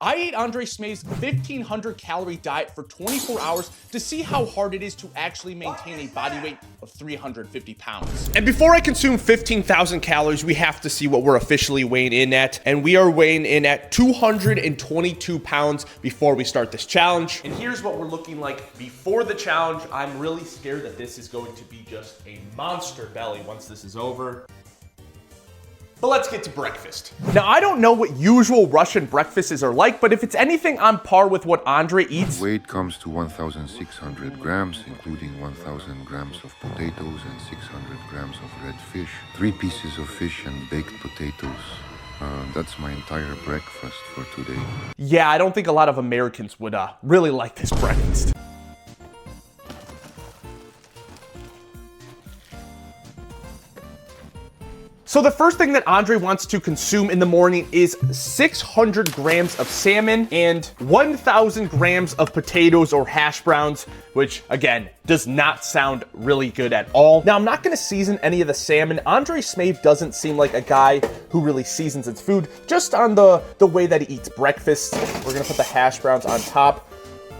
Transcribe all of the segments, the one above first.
I ate Andrey Smev's 1,500 calorie diet for 24 hours to see how hard it is to actually maintain a body weight of 350 pounds. And before I consume 15,000 calories, we have to see what we're officially weighing in at. And we are weighing in at 222 pounds before we start this challenge. And here's what we're looking like before the challenge. I'm really scared that this is going to be just a monster belly once this is over. But let's get to breakfast. Now, I don't know what usual Russian breakfasts are like, but if it's anything on par with what Andrey eats... Weight comes to 1,600 grams, including 1,000 grams of potatoes and 600 grams of red fish, 3 pieces of fish and baked potatoes. That's my entire breakfast for today. Yeah, I don't think a lot of Americans would really like this breakfast. So the first thing that Andrey wants to consume in the morning is 600 grams of salmon and 1,000 grams of potatoes or hash browns, which again, does not sound really good at all. Now, I'm not gonna season any of the salmon. Andrey Smeav doesn't seem like a guy who really seasons his food, just on the way that he eats breakfast. We're gonna put the hash browns on top.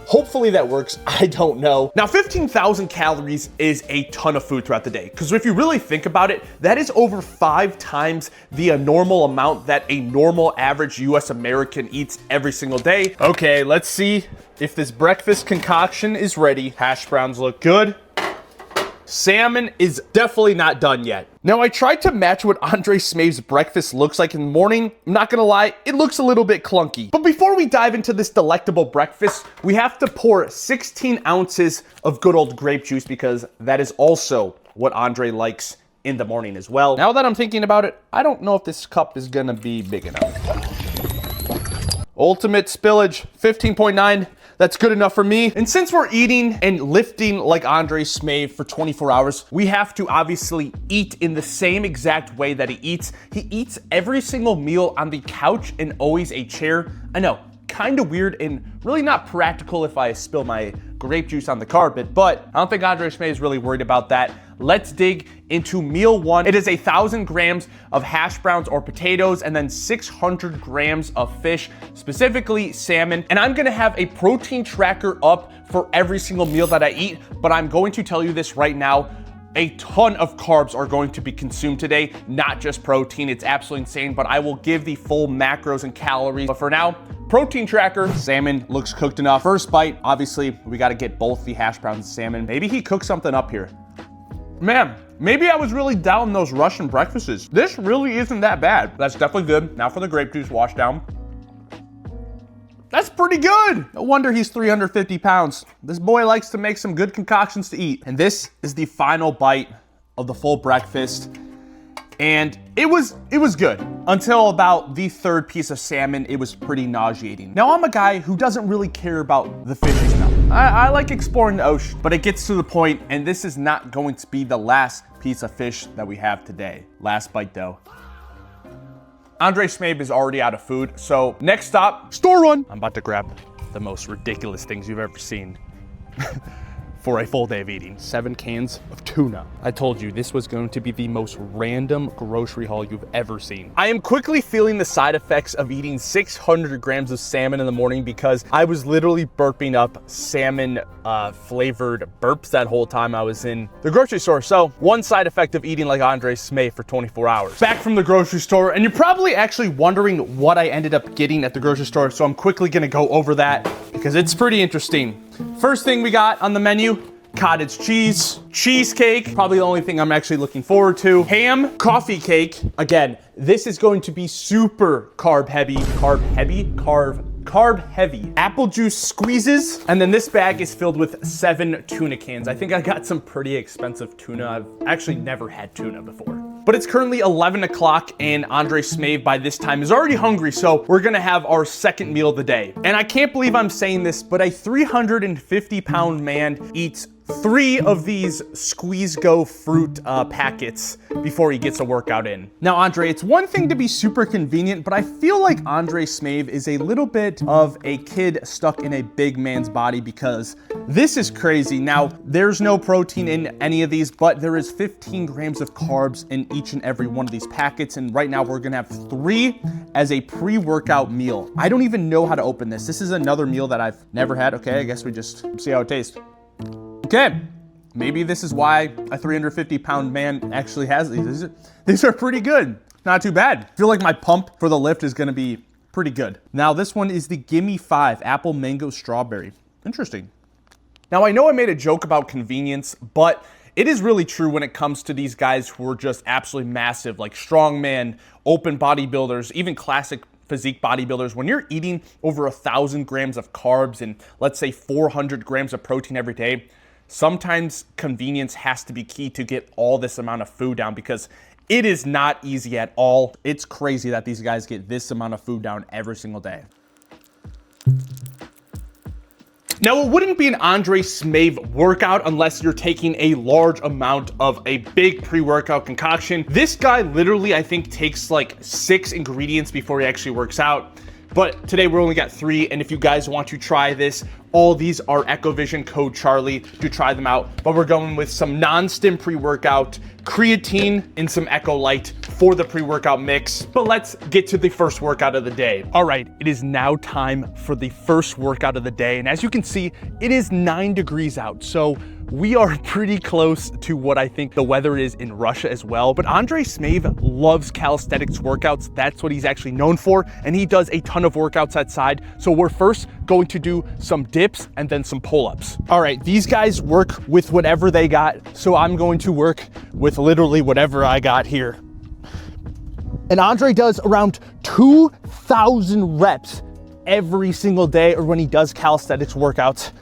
Hopefully that works, I don't know. Now, 15,000 calories is a ton of food throughout the day, because if you really think about it, that is over 5 times the normal amount that a normal average US American eats every single day. Okay, let's see if this breakfast concoction is ready. Hash browns look good. Salmon is definitely not done yet. Now, I tried to match what Andrey Smev's breakfast looks like in the morning. I'm not gonna lie, it looks a little bit clunky. But before we dive into this delectable breakfast, we have to pour 16 ounces of good old grape juice, because that is also what Andrey likes in the morning as well. Now that I'm thinking about it, I don't know if this cup is gonna be big enough. Ultimate spillage, 15.9. That's good enough for me. And since we're eating and lifting like Andrey Smeav for 24 hours, we have to obviously eat in the same exact way that he eats. He eats every single meal on the couch and always a chair. I know, kind of weird and really not practical if I spill my grape juice on the carpet, but I don't think Andrey Smeav is really worried about that. Let's dig into meal one. It is 1,000 grams of hash browns or potatoes, and then 600 grams of fish, specifically salmon. And I'm gonna have a protein tracker up for every single meal that I eat, but I'm going to tell you this right now, a ton of carbs are going to be consumed today, not just protein. It's absolutely insane, but I will give the full macros and calories. But for now, protein tracker, salmon looks cooked enough. First bite, obviously, we gotta get both the hash browns and salmon. Maybe he cooked something up here. Man, maybe I was really down those Russian breakfasts. This really isn't that bad. That's definitely good. Now for the grape juice wash down. That's pretty good. No wonder he's 350 pounds. This boy likes to make some good concoctions to eat. And this is the final bite of the full breakfast. And it was good until about the third piece of salmon. It was pretty nauseating. Now, I'm a guy who doesn't really care about the fishy smell. I like exploring the ocean, but it gets to the point, and this is not going to be the last piece of fish that we have today. Last bite though. Andrey Smeav is already out of food, so next stop, store run. I'm about to grab the most ridiculous things you've ever seen. For a full day of eating. 7 cans of tuna. I told you this was going to be the most random grocery haul you've ever seen. I am quickly feeling the side effects of eating 600 grams of salmon in the morning, because I was literally burping up salmon flavored burps that whole time I was in the grocery store. So one side effect of eating like Andrey Smeav for 24 hours. Back from the grocery store, and you're probably actually wondering what I ended up getting at the grocery store. So I'm quickly gonna go over that because it's pretty interesting. First thing we got on the menu, cottage cheese, cheesecake, probably the only thing I'm actually looking forward to, ham, coffee cake. Again, this is going to be super carb heavy, apple juice squeezes, and then this bag is filled with 7 tuna cans. I think I got some pretty expensive tuna. I've actually never had tuna before. But it's currently 11 o'clock and Andrey Smeav by this time is already hungry, so we're gonna have our second meal of the day. And I can't believe I'm saying this, but a 350 pound man eats 3 of these Squeeze Go fruit packets before he gets a workout in. Now, Andrey, it's one thing to be super convenient, but I feel like Andrey Smeav is a little bit of a kid stuck in a big man's body because this is crazy. Now, there's no protein in any of these, but there is 15 grams of carbs in each and every one of these packets. And right now we're gonna have 3 as a pre-workout meal. I don't even know how to open this. This is another meal that I've never had. Okay, I guess we just see how it tastes. Okay, maybe this is why a 350-pound man actually has these. These are pretty good. Not too bad. I feel like my pump for the lift is gonna be pretty good. Now this one is the Gimme 5 Apple Mango Strawberry. Interesting. Now I know I made a joke about convenience, but it is really true when it comes to these guys who are just absolutely massive, like strongman, open bodybuilders, even classic physique bodybuilders. When you're eating over 1,000 grams of carbs and let's say 400 grams of protein every day, sometimes convenience has to be key to get all this amount of food down because it is not easy at all. It's crazy that these guys get this amount of food down every single day. Now, it wouldn't be an Andrey Smeav workout unless you're taking a large amount of a big pre-workout concoction. This guy literally, I think, takes like 6 ingredients before he actually works out. But today we're only got 3, and if you guys want to try this, all these are EchoVision code Charlie to try them out. But we're going with some non-stim pre-workout, creatine, and some Echo-Light for the pre-workout mix. But let's get to the first workout of the day. All right, it is now time for the first workout of the day. And as you can see, it is 9 degrees out. So we are pretty close to what I think the weather is in Russia as well. But Andrey Smeav loves calisthenics workouts. That's what he's actually known for. And he does a ton of workouts outside. So we're first going to do some dips and then some pull-ups. All right, these guys work with whatever they got. So I'm going to work with literally whatever I got here. And Andrey does around 2,000 reps every single day or when he does calisthenics workouts.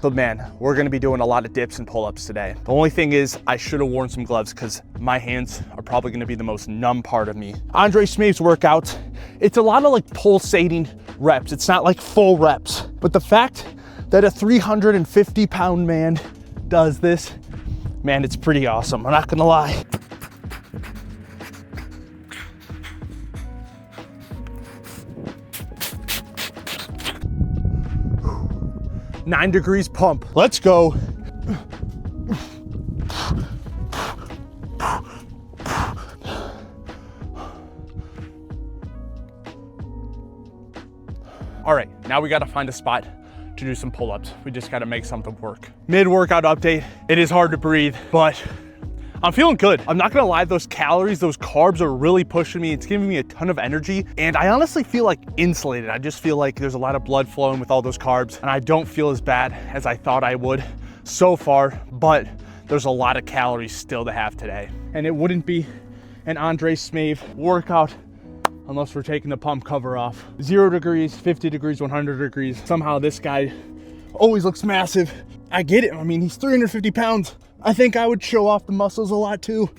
But man, we're gonna be doing a lot of dips and pull-ups today. The only thing is I should have worn some gloves because my hands are probably gonna be the most numb part of me. Andrey Smeav's workout, it's a lot of like pulsating reps. It's not like full reps, but the fact that a 350-pound man does this, man, it's pretty awesome. I'm not gonna lie. Nine degrees pump. Let's go. All right, now we gotta find a spot to do some pull-ups. We just gotta make something work. Mid-workout update. It is hard to breathe, but I'm feeling good. I'm not gonna lie, those calories, those carbs are really pushing me. It's giving me a ton of energy. And I honestly feel like insulated. I just feel like there's a lot of blood flowing with all those carbs. And I don't feel as bad as I thought I would so far, but there's a lot of calories still to have today. And it wouldn't be an Andrey Smeav workout unless we're taking the pump cover off. 0 degrees, 50 degrees, 100 degrees. Somehow this guy always looks massive. I get it. I mean, he's 350 pounds. I think I would show off the muscles a lot too.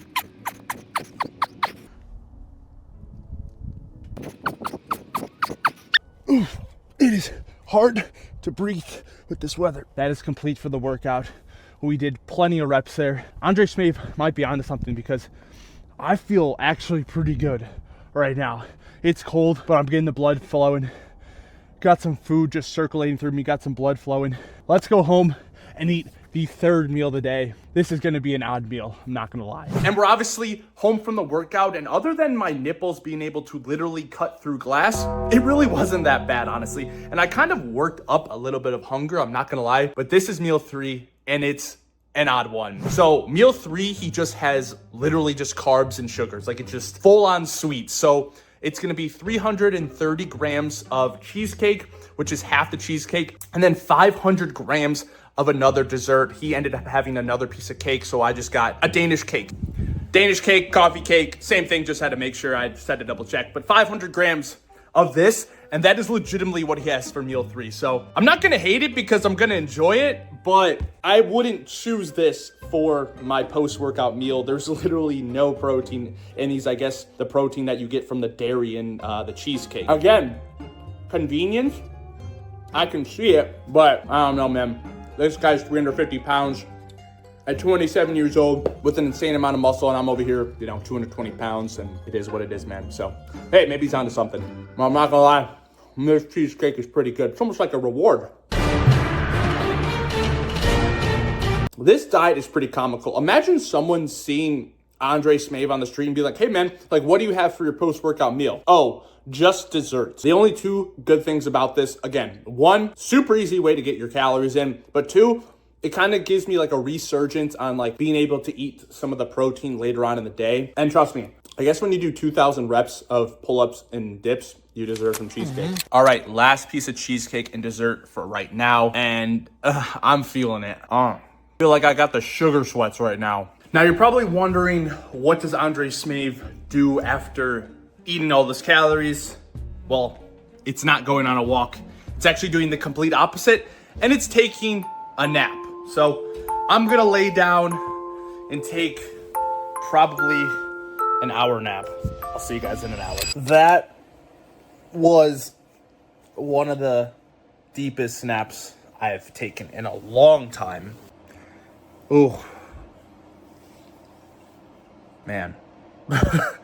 Oof, it is hard to breathe with this weather. That is complete for the workout. We did plenty of reps there. Andrey Smeav might be onto something because I feel actually pretty good right now. It's cold, but I'm getting the blood flowing. Got some food just circulating through me, got some blood flowing. Let's go home and eat the 3rd meal of the day. This is gonna be an odd meal, I'm not gonna lie. And we're obviously home from the workout, and other than my nipples being able to literally cut through glass, it really wasn't that bad, honestly. And I kind of worked up a little bit of hunger, I'm not gonna lie, but this is meal 3, and it's an odd one. So meal 3, he just has literally just carbs and sugars, like it's just full on sweet. So it's gonna be 330 grams of cheesecake, which is half the cheesecake, and then 500 grams of another dessert. He ended up having another piece of cake, so I just got a Danish cake. Danish cake, coffee cake, same thing, just had to make sure, I just had to double check. But 500 grams of this, and that is legitimately what he has for meal 3. So I'm not gonna hate it because I'm gonna enjoy it, but I wouldn't choose this for my post-workout meal. There's literally no protein in these. I guess the protein that you get from the dairy and the cheesecake. Again, convenience, I can see it, but I don't know, man. This guy's 350 pounds. at 27 years old with an insane amount of muscle, and I'm over here, 220 pounds, and it is what it is, man. So, hey, maybe he's onto something. Well, I'm not gonna lie, this cheesecake is pretty good. It's almost like a reward. This diet is pretty comical. Imagine someone seeing Andrey Smeav on the street and be like, hey, man, like, what do you have for your post-workout meal? Oh, just desserts. The only two good things about this, again, one, super easy way to get your calories in, but two, it kind of gives me like a resurgence on like being able to eat some of the protein later on in the day. And trust me, I guess when you do 2,000 reps of pull-ups and dips, you deserve some cheesecake. All right, last piece of cheesecake and dessert for right now. And I'm feeling it. I feel like I got the sugar sweats right now. Now you're probably wondering, what does Andrey Smeav do after eating all those calories? Well, it's not going on a walk. It's actually doing the complete opposite, and it's taking a nap. So I'm gonna lay down and take probably an hour nap. I'll see you guys in an hour. That was one of the deepest naps I've taken in a long time. Ooh. Man.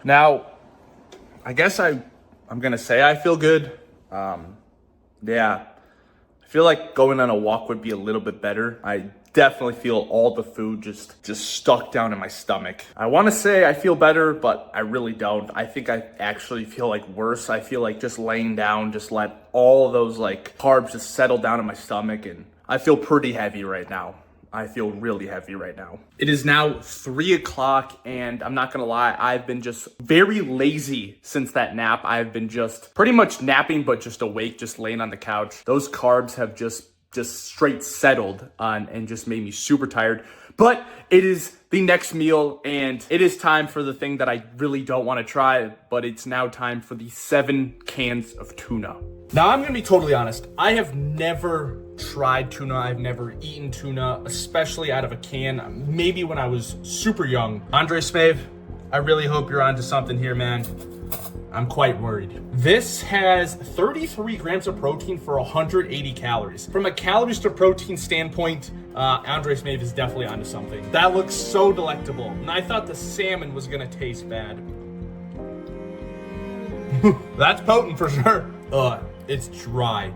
Now, I guess I'm gonna say I feel good. Yeah. I feel like going on a walk would be a little bit better. I definitely feel all the food just stuck down in my stomach. I want to say I feel better, but I really don't. I think I actually feel like worse. I feel like just laying down, just let all those like carbs just settle down in my stomach, and I feel pretty heavy right now. I feel really heavy right now. It is now 3 o'clock, and I'm not gonna lie, I've been just very lazy since that nap. I've been just pretty much napping, but just awake, just laying on the couch. Those carbs have just straight settled on and just made me super tired. But it is the next meal, and it is time for the thing that I really don't want to try, but it's now time for the 7 cans of tuna. Now, I'm gonna be totally honest. I have never tried tuna. I've never eaten tuna, especially out of a can. Maybe when I was super young. Andrey Smeav, I really hope you're onto something here, man. I'm quite worried. This has 33 grams of protein for 180 calories. From a calories to protein standpoint, Andrey Smeav is definitely onto something. That looks so delectable. And I thought the salmon was gonna taste bad. That's potent for sure. It's dry.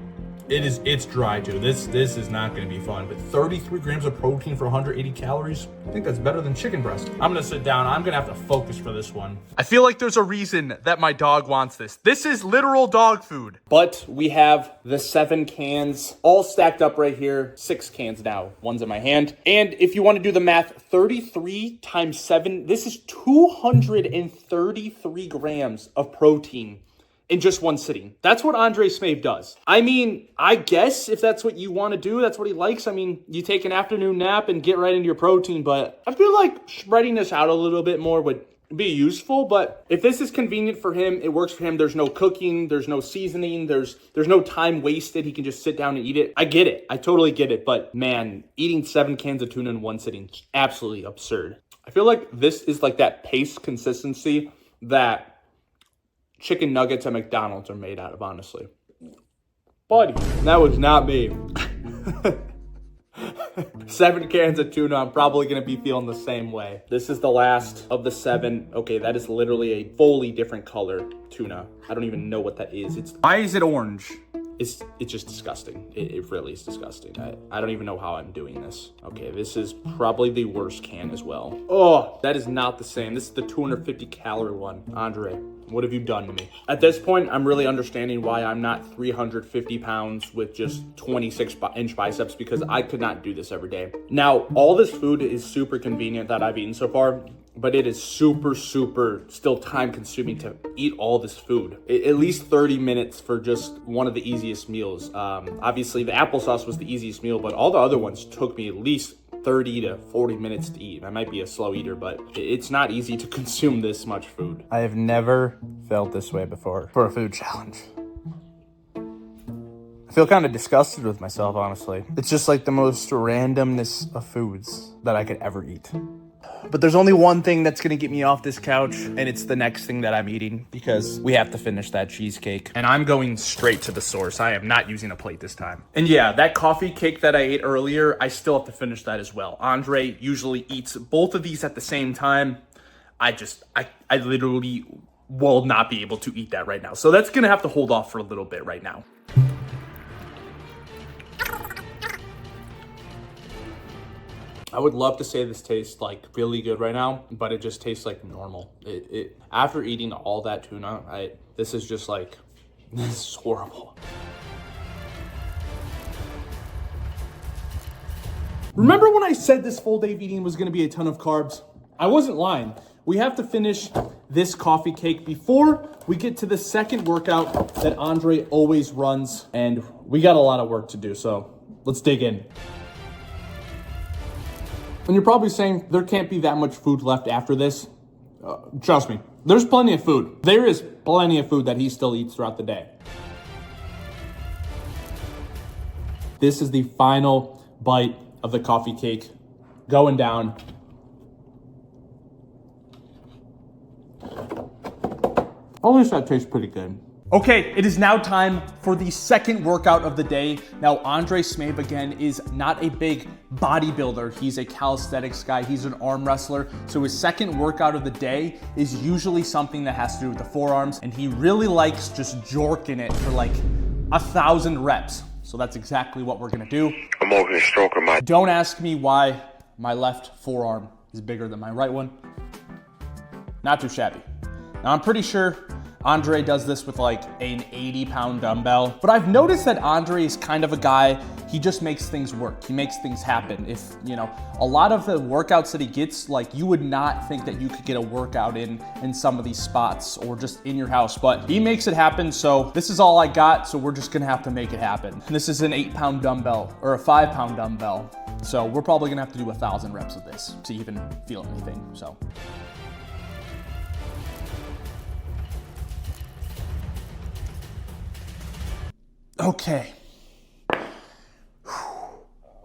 It's dry too. This is not gonna be fun, but 33 grams of protein for 180 calories. I think that's better than chicken breast. I'm gonna sit down. I'm gonna have to focus for this one. I feel like there's a reason that my dog wants this. This is literal dog food. But we have the 7 cans all stacked up right here. 6 cans now. One's in my hand. And if you want to do the math, 33 times 7, this is 233 grams of protein in just one sitting. That's what Andrey Smeav does. I mean, I guess if that's what you want to do, that's what he likes. I mean, you take an afternoon nap and get right into your protein, but I feel like spreading this out a little bit more would be useful. But if this is convenient for him, it works for him. There's no cooking, there's no seasoning, there's no time wasted. He can just sit down and eat it. I get it. I totally get it. But man, eating 7 cans of tuna in one sitting is absolutely absurd. I feel like this is like that paste consistency that chicken nuggets at McDonald's are made out of, honestly. Buddy, that was not me. 7 cans of tuna, I'm probably going to be feeling the same way. This is the last of the 7. Okay, that is literally a fully different color tuna. I don't even know what that is. Why is it orange? It's just disgusting. It really is disgusting. I don't even know how I'm doing this. Okay, this is probably the worst can as well. Oh, that is not the same. This is the 250 calorie one. Andrey, what have you done to me? At this point, I'm really understanding why I'm not 350 pounds with just 26-inch biceps, because I could not do this every day. Now, all this food is super convenient that I've eaten so far, but it is super still time consuming to eat all this food. At least 30 minutes for just one of the easiest meals. Obviously the applesauce was the easiest meal, but all the other ones took me at least 30 to 40 minutes to eat. I might be a slow eater, but it's not easy to consume this much food. I have never felt this way before for a food challenge. I feel kind of disgusted with myself, honestly. It's just like the most randomness of foods that I could ever eat. But there's only one thing that's gonna get me off this couch, and it's the next thing that I'm eating, because we have to finish that cheesecake. And I'm going straight to the source. I am not using a plate this time. And yeah, that coffee cake that I ate earlier, I still have to finish that as well. Andrey usually eats both of these at the same time. I literally will not be able to eat that right now. So that's gonna have to hold off for a little bit right now. I would love to say this tastes like really good right now, but it just tastes like normal. After eating all that tuna, this is just like, this is horrible. Remember when I said this full day of eating was gonna be a ton of carbs? I wasn't lying. We have to finish this coffee cake before we get to the second workout that Andrey always runs, and we got a lot of work to do, so let's dig in. And you're probably saying there can't be that much food left after this. Trust me, there's plenty of food. There is plenty of food that he still eats throughout the day. This is the final bite of the coffee cake going down. At least that tastes pretty good. Okay, it is now time for the second workout of the day. Now, Andrey Smeav, again, is not a big bodybuilder. He's a calisthenics guy. He's an arm wrestler. So his second workout of the day is usually something that has to do with the forearms. And he really likes just jorking it for like 1,000 reps. So that's exactly what we're gonna do. I'm over here stroking my... Don't ask me why my left forearm is bigger than my right one. Not too shabby. Now, I'm pretty sure Andrey does this with like an 80-pound dumbbell, but I've noticed that Andrey is kind of a guy, he just makes things work. He makes things happen. If, you know, a lot of the workouts that he gets, like you would not think that you could get a workout in some of these spots or just in your house, but he makes it happen. So this is all I got. So we're just gonna have to make it happen. And this is an 8-pound dumbbell or a 5-pound dumbbell. So we're probably gonna have to do 1,000 reps of this to even feel anything, so. Okay.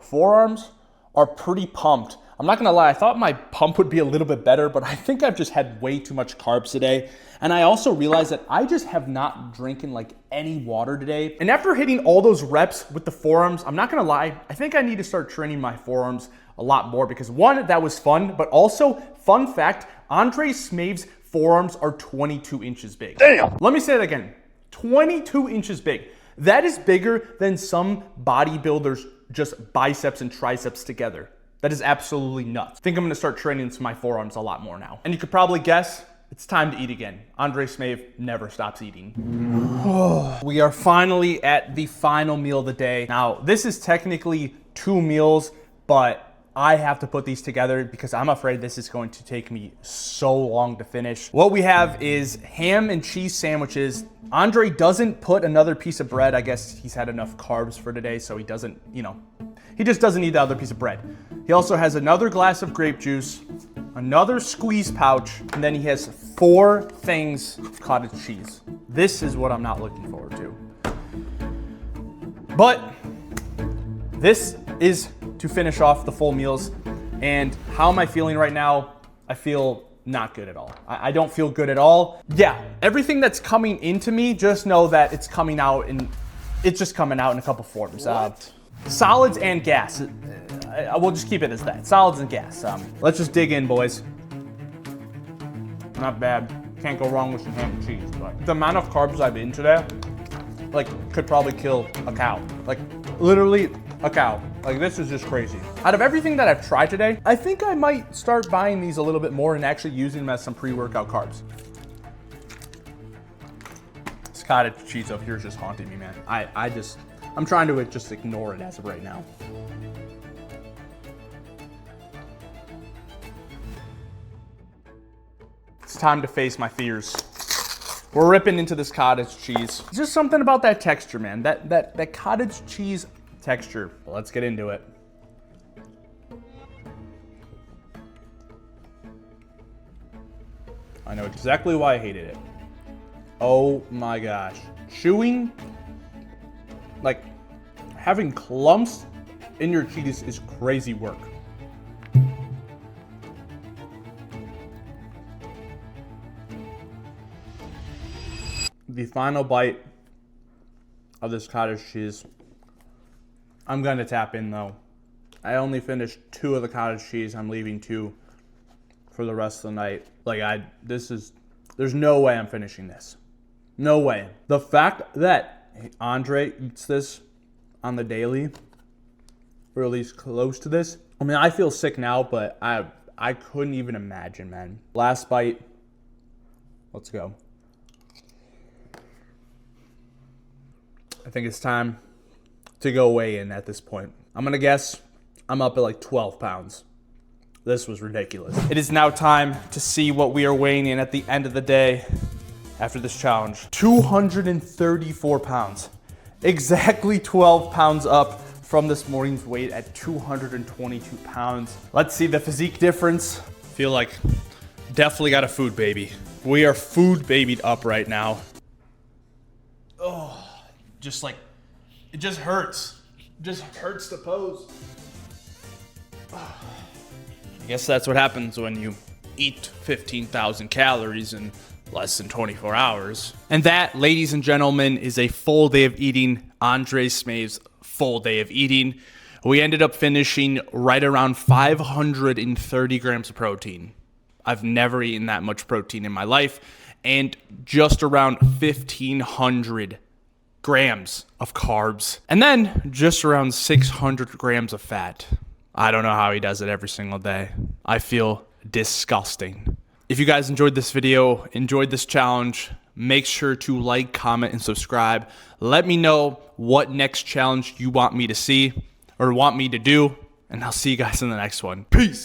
Forearms are pretty pumped. I'm not gonna lie, I thought my pump would be a little bit better, but I think I've just had way too much carbs today. And I also realized that I just have not drinking like any water today. And after hitting all those reps with the forearms, I'm not gonna lie, I think I need to start training my forearms a lot more because one, that was fun, but also, fun fact, Andrey Smev's forearms are 22 inches big. Damn! Let me say that again, 22 inches big. That is bigger than some bodybuilders' just biceps and triceps together. That is absolutely nuts. I think I'm gonna start training to my forearms a lot more now. And you could probably guess, it's time to eat again. Andrey Smeav never stops eating. We are finally at the final meal of the day. Now, this is technically 2 meals, but I have to put these together because I'm afraid this is going to take me so long to finish. What we have is ham and cheese sandwiches. Andrey doesn't put another piece of bread. I guess he's had enough carbs for today, so he doesn't, you know, he just doesn't need the other piece of bread. He also has another glass of grape juice, another squeeze pouch, and then he has 4 things of cottage cheese. This is what I'm not looking forward to. But this is to finish off the full meals. And how am I feeling right now? I feel not good at all. I don't feel good at all. Yeah, everything that's coming into me, just know that it's coming out and it's just coming out in a couple forms. Solids and gas. We'll just keep it as that. Solids and gas. Let's just dig in, boys. Not bad. Can't go wrong with some ham and cheese. But the amount of carbs I've eaten today, like, could probably kill a cow. Like, literally a cow. Like, this is just crazy. Out of everything that I've tried today, I think I might start buying these a little bit more and actually using them as some pre-workout carbs. This cottage cheese up here is just haunting me, man. I'm trying to just ignore it as of right now. It's time to face my fears. We're ripping into this cottage cheese. It's just something about that texture, man. That cottage cheese texture. Well, let's get into it. I know exactly why I hated it. Oh my gosh. Chewing, like having clumps in your cheese is crazy work. the final bite of this cottage cheese. I'm gonna tap in though. I only finished 2 of the cottage cheese. I'm leaving 2 for the rest of the night. There's no way I'm finishing this. No way. The fact that Andrey eats this on the daily, or at least close to this. I mean, I feel sick now, but I couldn't even imagine, man. Last bite. Let's go. I think it's time to go weigh in at this point. I'm gonna guess I'm up at like 12 pounds. This was ridiculous. It is now time to see what we are weighing in at the end of the day after this challenge. 234 pounds. Exactly 12 pounds up from this morning's weight at 222 pounds. Let's see the physique difference. Feel like definitely got a food baby. We are food babied up right now. Oh, just like, it just hurts. It just hurts to pose. I guess that's what happens when you eat 15,000 calories in less than 24 hours. And that, ladies and gentlemen, is a full day of eating. Andrey Smeav's full day of eating. We ended up finishing right around 530 grams of protein. I've never eaten that much protein in my life. And just around 1,500 grams of carbs. And then just around 600 grams of fat. I don't know how he does it every single day. I feel disgusting. If you guys enjoyed this video, enjoyed this challenge, make sure to like, comment, and subscribe. Let me know what next challenge you want me to see or want me to do, and I'll see you guys in the next one. Peace.